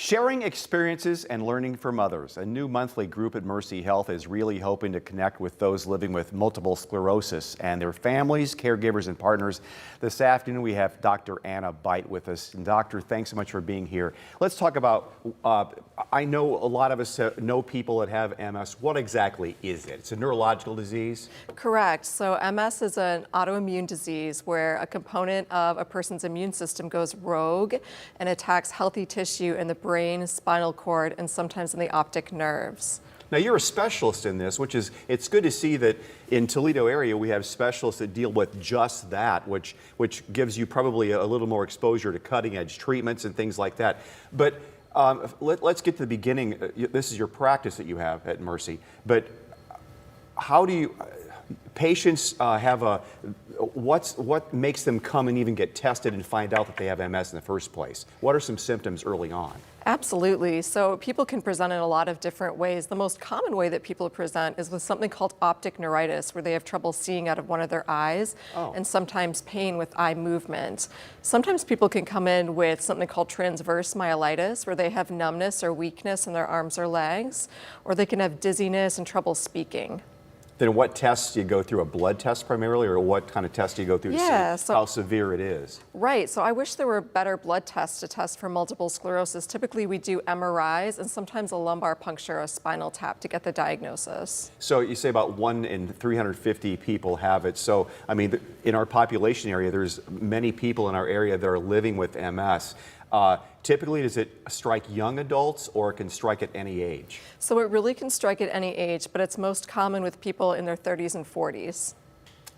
Sharing experiences and learning from others. A new monthly group at Mercy Health is really hoping to connect with those living with multiple sclerosis and their families, caregivers, and partners. This afternoon, we have Dr. Anna Bite with us. And Doctor, thanks so much for being here. Let's talk about, I know a lot of us know people that have MS. What exactly is it? It's a neurological disease? Correct. So MS is an autoimmune disease where a component of a person's immune system goes rogue and attacks healthy tissue in the brain, spinal cord, and sometimes in the optic nerves. Now, you're a specialist in this, it's good to see that in Toledo area we have specialists that deal with just that, which gives you probably a little more exposure to cutting edge treatments and things like that. But let's get to the beginning. This is your practice that you have at Mercy, but how do you, patients what makes them come and even get tested and find out that they have MS in the first place? What are some symptoms early on? Absolutely. So people can present in a lot of different ways. The most common way that people present is with something called optic neuritis, where they have trouble seeing out of one of their eyes, and sometimes pain with eye movement. Sometimes people can come in with something called transverse myelitis, where they have numbness or weakness in their arms or legs, or they can have dizziness and trouble speaking. Then what tests do you go through? A blood test primarily, or what kind of test do you go through to see how severe it is? Right, so I wish there were better blood tests to test for multiple sclerosis. Typically we do MRIs and sometimes a lumbar puncture or a spinal tap to get the diagnosis. So you say about 1 in 350 people have it. So, I mean, in our population area, there's many people in our area that are living with MS. Typically, does it strike young adults or it can strike at any age? So it really can strike at any age, but it's most common with people in their 30s and 40s.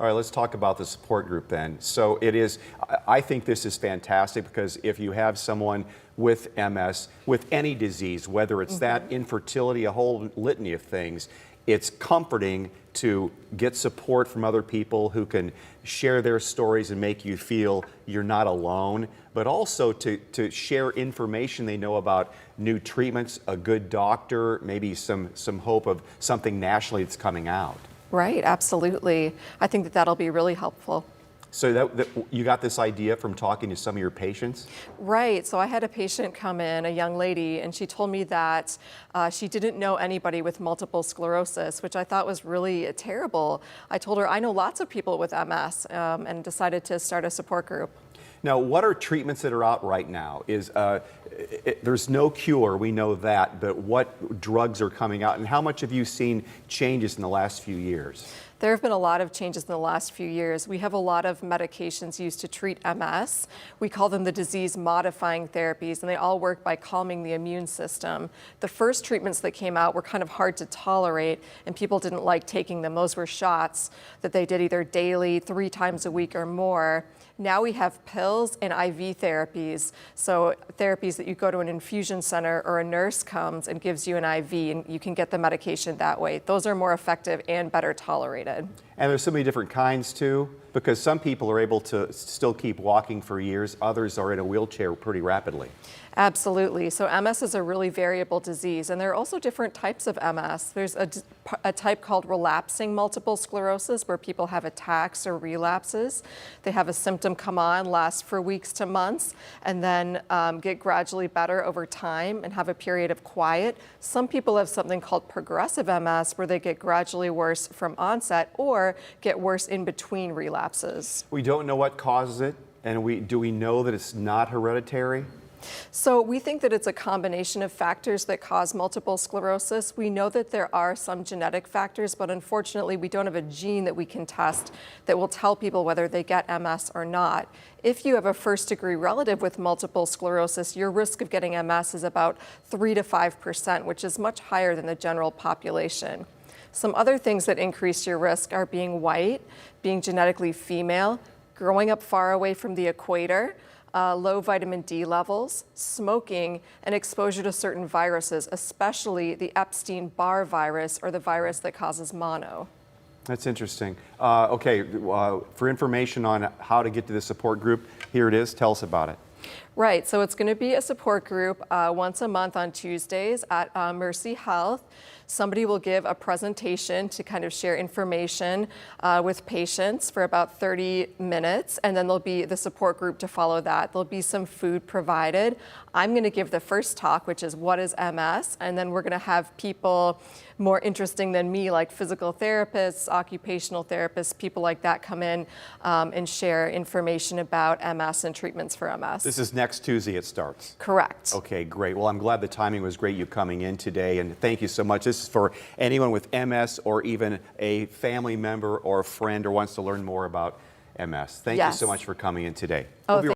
All right, let's talk about the support group then. So it is, I think this is fantastic because if you have someone with MS, with any disease, whether it's that, infertility, a whole litany of things, it's comforting to get support from other people who can share their stories and make you feel you're not alone, but also to share information they know about new treatments, a good doctor, maybe some hope of something nationally that's coming out. Right, absolutely. I think that that'll be really helpful. So you got this idea from talking to some of your patients? Right. So I had a patient come in, a young lady, and she told me that she didn't know anybody with multiple sclerosis, which I thought was really terrible. I told her I know lots of people with MS and decided to start a support group. Now, what are treatments that are out right now? There's no cure, we know that, but what drugs are coming out, and how much have you seen changes in the last few years? There have been a lot of changes in the last few years. We have a lot of medications used to treat MS. We call them the disease-modifying therapies, and they all work by calming the immune system. The first treatments that came out were kind of hard to tolerate, and people didn't like taking them. Those were shots that they did either daily, 3 times a week or more. Now we have pills and IV therapies, so therapies that you go to an infusion center or a nurse comes and gives you an IV and you can get the medication that way. Those are more effective and better tolerated. And there's so many different kinds too, because some people are able to still keep walking for years, others are in a wheelchair pretty rapidly. Absolutely. So MS is a really variable disease, and there are also different types of MS. There's a type called relapsing multiple sclerosis, where people have attacks or relapses. They have a symptom come on, last for weeks to months, and then get gradually better over time and have a period of quiet. Some people have something called progressive MS, where they get gradually worse from onset or get worse in between relapses. We don't know what causes it, and do we know that it's not hereditary? So we think that it's a combination of factors that cause multiple sclerosis. We know that there are some genetic factors, but unfortunately we don't have a gene that we can test that will tell people whether they get MS or not. If you have a first-degree relative with multiple sclerosis, your risk of getting MS is about 3 to 5%, which is much higher than the general population. Some other things that increase your risk are being white, being genetically female, growing up far away from the equator, low vitamin D levels, smoking, and exposure to certain viruses, especially the Epstein-Barr virus or the virus that causes mono. That's interesting. For information on how to get to the support group, here it is. Tell us about it. Right, so it's going to be a support group once a month on Tuesdays at Mercy Health. Somebody will give a presentation to kind of share information with patients for about 30 minutes, and then there'll be the support group to follow that. There'll be some food provided. I'm going to give the first talk, which is what is MS, and then we're going to have people more interesting than me, like physical therapists, occupational therapists, people like that come in and share information about MS and treatments for MS. This is next Tuesday it starts. Correct. Okay, great. Well, I'm glad the timing was great, you coming in today, and thank you so much. This is for anyone with MS or even a family member or a friend or wants to learn more about MS. Thank you so much for coming in today. Oh, We'll be